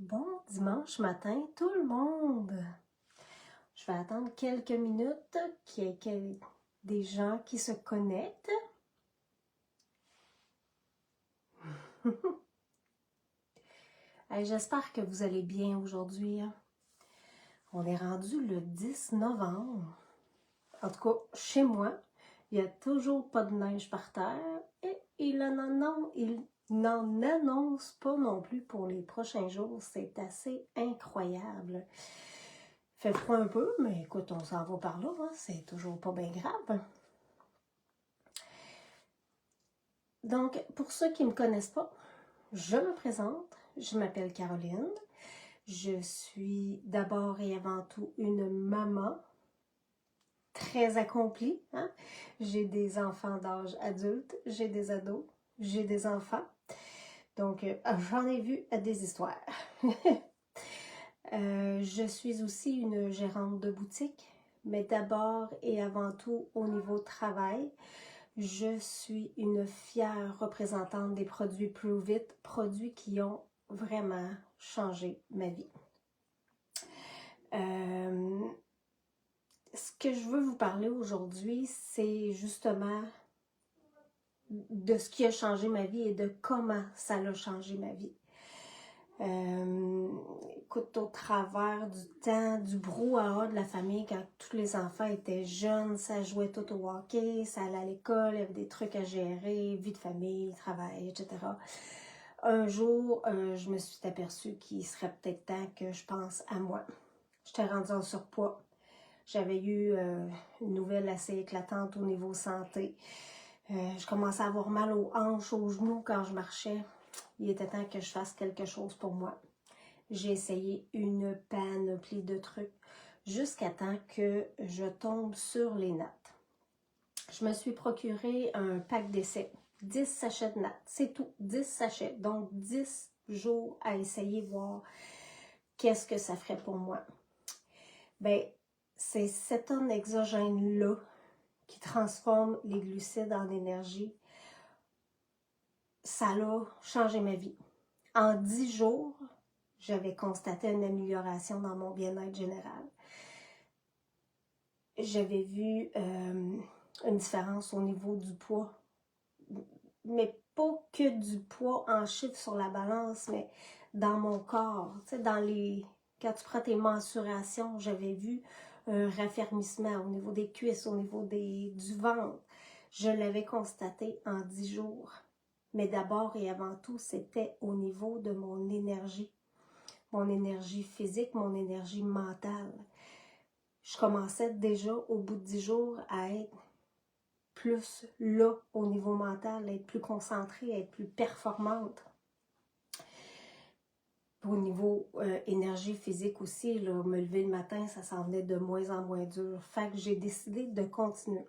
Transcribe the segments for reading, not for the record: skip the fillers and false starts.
Bon dimanche matin, tout le monde! Je vais attendre quelques minutes qu'il y ait des gens qui se connectent. Hey, j'espère que vous allez bien aujourd'hui. On est rendu le 10 novembre. En tout cas, chez moi, il n'y a toujours pas de neige par terre et il n'en annonce pas non plus pour les prochains jours. C'est assez incroyable. Il fait froid un peu, mais écoute, on s'en va par là, hein? C'est toujours pas bien grave. Donc, pour ceux qui ne me connaissent pas, je me présente, je m'appelle Caroline. Je suis d'abord et avant tout une maman très accomplie. Hein? J'ai des enfants d'âge adulte, j'ai des ados, j'ai des enfants. Donc, j'en ai vu des histoires. Je suis aussi une gérante de boutique, mais d'abord et avant tout au niveau travail, je suis une fière représentante des produits Prove It, produits qui ont vraiment changé ma vie. Ce que je veux vous parler aujourd'hui, c'est justement de ce qui a changé ma vie et de comment ça a changé ma vie. Écoute, au travers du temps, du brouhaha de la famille, quand tous les enfants étaient jeunes, ça jouait tout au hockey, ça allait à l'école, il y avait des trucs à gérer, vie de famille, travail, etc. Un jour, je me suis aperçue qu'il serait peut-être temps que je pense à moi. J'étais rendue en surpoids. J'avais eu une nouvelle assez éclatante au niveau santé. Je commençais à avoir mal aux hanches, aux genoux quand je marchais. Il était temps que je fasse quelque chose pour moi. J'ai essayé une panoplie de trucs jusqu'à temps que je tombe sur les nattes. Je me suis procuré un pack d'essai, 10 sachets de nattes, c'est tout, 10 sachets. Donc 10 jours à essayer, voir qu'est-ce que ça ferait pour moi. Ben, c'est cétone exogène-là qui transforme les glucides en énergie. Ça a changé ma vie. En 10 jours, j'avais constaté une amélioration dans mon bien-être général. J'avais vu une différence au niveau du poids, mais pas que du poids en chiffres sur la balance, mais dans mon corps. Tu sais, quand tu prends tes mensurations, j'avais vu un raffermissement au niveau des cuisses, au niveau du ventre. Je l'avais constaté en 10 jours. Mais d'abord et avant tout, c'était au niveau de mon énergie physique, mon énergie mentale. Je commençais déjà au bout de 10 jours à être plus là au niveau mental, à être plus concentrée, à être plus performante. Au niveau énergie physique aussi, là, me lever le matin, ça s'en venait de moins en moins dur. Fait que j'ai décidé de continuer.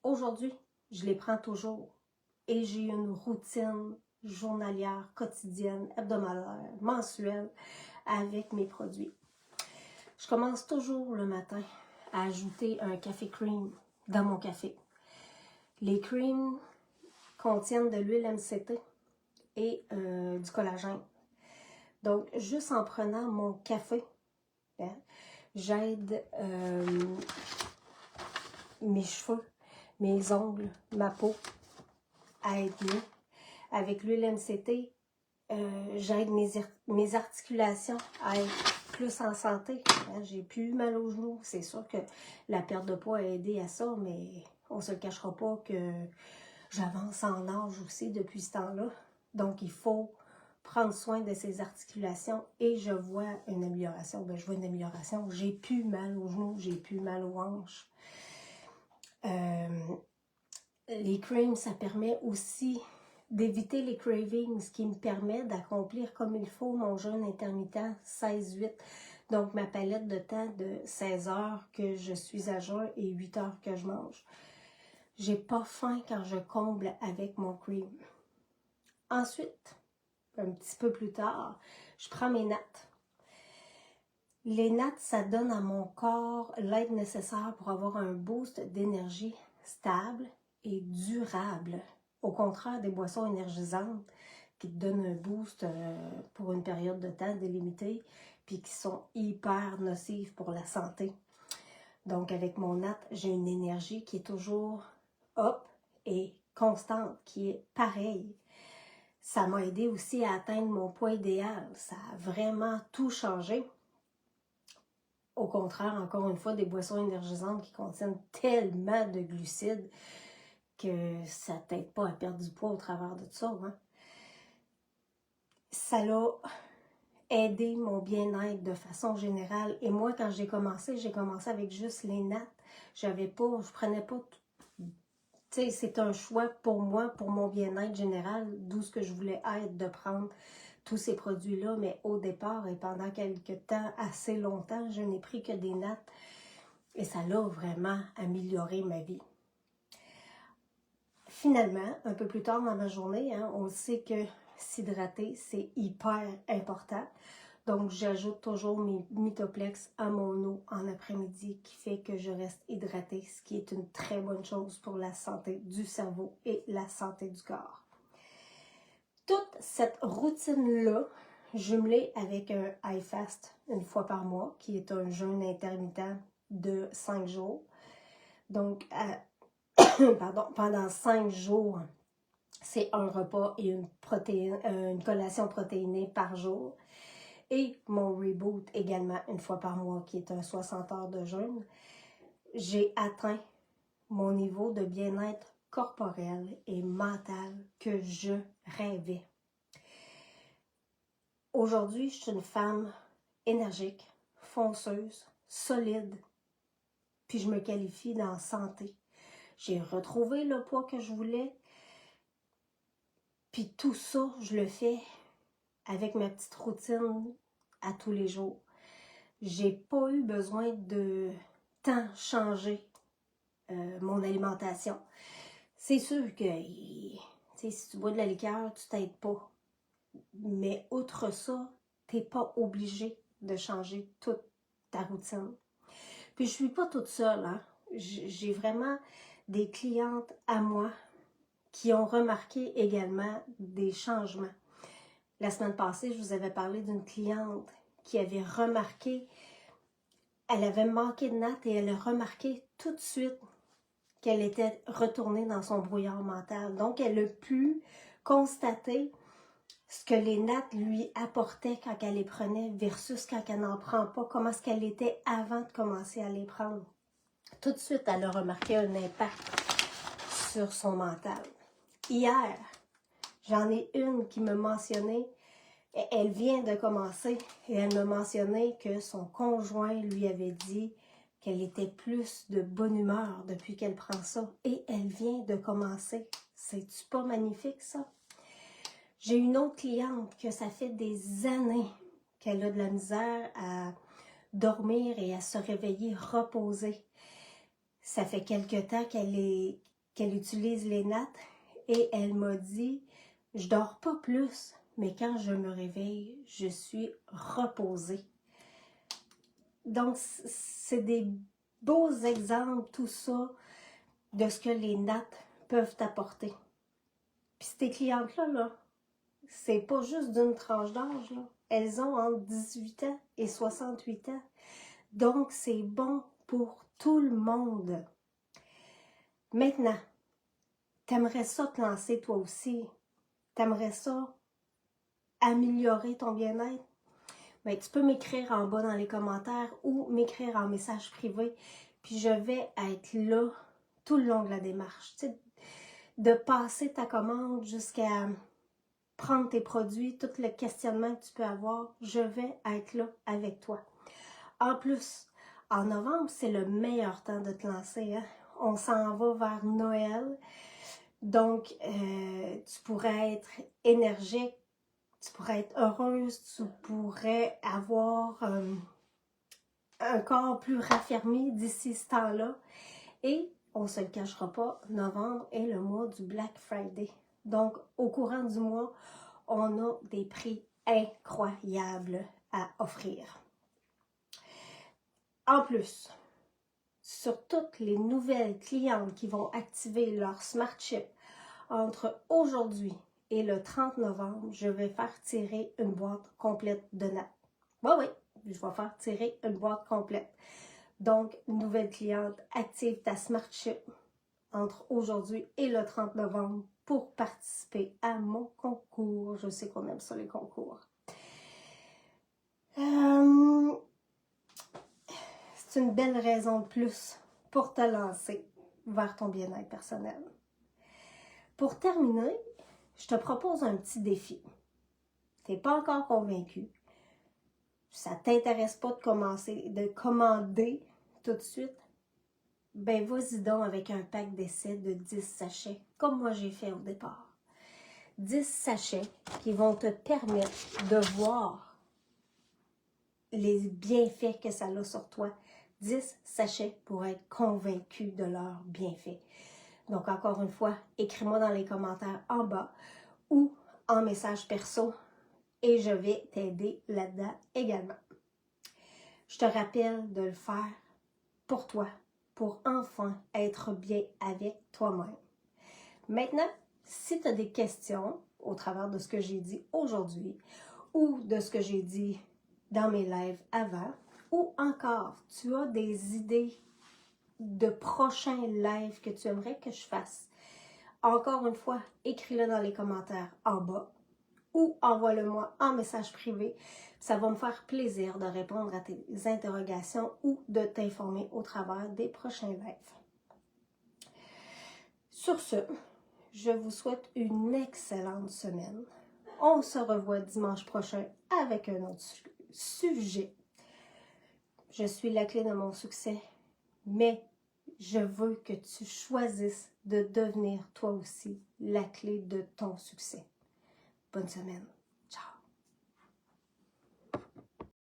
Aujourd'hui, je les prends toujours. Et j'ai une routine journalière, quotidienne, hebdomadaire, mensuelle avec mes produits. Je commence toujours le matin à ajouter un café cream dans mon café. Les creams contiennent de l'huile MCT et du collagène. Donc, juste en prenant mon café, hein, j'aide mes cheveux, mes ongles, ma peau à être mieux. Avec l'huile MCT, j'aide mes articulations à être plus en santé. Hein, j'ai plus mal aux genoux. C'est sûr que la perte de poids a aidé à ça, mais on ne se le cachera pas que j'avance en âge aussi depuis ce temps-là. Donc, il faut prendre soin de ses articulations et je vois une amélioration. Ben, je vois une amélioration. J'ai plus mal aux genoux, j'ai plus mal aux hanches. Les creams, ça permet aussi d'éviter les cravings, ce qui me permet d'accomplir comme il faut mon jeûne intermittent 16-8. Donc, ma palette de temps de 16 heures que je suis à jeun et 8 heures que je mange. J'ai pas faim quand je comble avec mon cream. Ensuite, un petit peu plus tard, je prends mes nattes. Les nattes, ça donne à mon corps l'aide nécessaire pour avoir un boost d'énergie stable et durable. Au contraire des boissons énergisantes qui te donnent un boost pour une période de temps délimitée, puis qui sont hyper nocives pour la santé. Donc, avec mon NAT, j'ai une énergie qui est toujours up et constante, qui est pareille. Ça m'a aidé aussi à atteindre mon poids idéal. Ça a vraiment tout changé. Au contraire, encore une fois, des boissons énergisantes qui contiennent tellement de glucides que ça t'aide pas à perdre du poids au travers de tout ça. Hein? Ça l'a aidé mon bien-être de façon générale. Et moi, quand j'ai commencé avec juste les nattes. Je prenais pas... Tu sais, c'est un choix pour moi, pour mon bien-être général, d'où ce que je voulais être, de prendre tous ces produits-là. Mais au départ et pendant quelques temps, assez longtemps, je n'ai pris que des nattes. Et ça l'a vraiment amélioré ma vie. Finalement, un peu plus tard dans ma journée, hein, on sait que s'hydrater, c'est hyper important. Donc, j'ajoute toujours mes Mitoplex à mon eau en après-midi qui fait que je reste hydratée, ce qui est une très bonne chose pour la santé du cerveau et la santé du corps. Toute cette routine-là, jumelée avec un high fast une fois par mois, qui est un jeûne intermittent de 5 jours. Donc, pendant 5 jours, c'est un repas et une collation protéinée par jour. Et mon reboot également une fois par mois, qui est un 60 heures de jeûne. J'ai atteint mon niveau de bien-être corporel et mental que je rêvais. Aujourd'hui, je suis une femme énergique, fonceuse, solide, puis je me qualifie dans santé. J'ai retrouvé le poids que je voulais, puis tout ça, je le fais avec ma petite routine à tous les jours. J'ai pas eu besoin de tant changer mon alimentation. C'est sûr que si tu bois de la liqueur, tu t'aides pas. Mais outre ça, tu n'es pas obligé de changer toute ta routine. Puis je suis pas toute seule. Hein? J'ai vraiment des clientes à moi qui ont remarqué également des changements. La semaine passée, je vous avais parlé d'une cliente qui avait remarqué, elle avait manqué de nattes et elle a remarqué tout de suite qu'elle était retournée dans son brouillard mental. Donc, elle a pu constater ce que les nattes lui apportaient quand elle les prenait versus quand elle n'en prend pas, comment est-ce qu'elle était avant de commencer à les prendre. Tout de suite, elle a remarqué un impact sur son mental. Hier, j'en ai une qui me mentionnait, elle vient de commencer, et elle me mentionnait que son conjoint lui avait dit qu'elle était plus de bonne humeur depuis qu'elle prend ça. Et elle vient de commencer. C'est-tu pas magnifique, ça? J'ai une autre cliente que ça fait des années qu'elle a de la misère à dormir et à se réveiller reposée. Ça fait quelque temps qu'elle utilise les nattes et elle m'a dit « Je dors pas plus, mais quand je me réveille, je suis reposée. » Donc, c'est des beaux exemples, tout ça, de ce que les nattes peuvent apporter. Puis ces clientes-là, c'est pas juste d'une tranche d'âge, là. Elles ont entre 18 ans et 68 ans. Donc, c'est bon pour tout le monde. Maintenant, t'aimerais ça te lancer toi aussi? T'aimerais ça améliorer ton bien-être? Ben, tu peux m'écrire en bas dans les commentaires ou m'écrire en message privé. Puis je vais être là tout le long de la démarche. Tu sais, de passer ta commande jusqu'à prendre tes produits, tout le questionnement que tu peux avoir, je vais être là avec toi. En plus, en novembre, c'est le meilleur temps de te lancer. Hein? On s'en va vers Noël. Donc, tu pourrais être énergique, tu pourrais être heureuse, tu pourrais avoir un corps plus raffermi d'ici ce temps-là. Et, on ne se le cachera pas, novembre est le mois du Black Friday. Donc, au courant du mois, on a des prix incroyables à offrir. En plus, sur toutes les nouvelles clientes qui vont activer leur Smart Chip entre aujourd'hui et le 30 novembre, je vais faire tirer une boîte complète de nattes. Oui, oui, je vais faire tirer une boîte complète. Donc, nouvelle cliente, active ta Smart Chip entre aujourd'hui et le 30 novembre pour participer à mon concours. Je sais qu'on aime ça, les concours. C'est une belle raison de plus pour te lancer vers ton bien-être personnel. Pour terminer, je te propose un petit défi. Tu n'es pas encore convaincu. Ça ne t'intéresse pas de commander tout de suite. Ben, vas-y donc avec un pack d'essai de 10 sachets, comme moi j'ai fait au départ. 10 sachets qui vont te permettre de voir les bienfaits que ça a sur toi. 10 sachets pour être convaincu de leurs bienfaits. Donc, encore une fois, écris-moi dans les commentaires en bas ou en message perso et je vais t'aider là-dedans également. Je te rappelle de le faire pour toi, pour enfin être bien avec toi-même. Maintenant, si tu as des questions au travers de ce que j'ai dit aujourd'hui ou de ce que j'ai dit dans mes lives avant, ou encore tu as des idées de prochains lives que tu aimerais que je fasse, encore une fois, écris-le dans les commentaires en bas ou envoie-le-moi en message privé. Ça va me faire plaisir de répondre à tes interrogations ou de t'informer au travers des prochains lives. Sur ce, je vous souhaite une excellente semaine. On se revoit dimanche prochain avec un autre sujet. Je suis la clé de mon succès, mais je veux que tu choisisses de devenir toi aussi la clé de ton succès. Bonne semaine.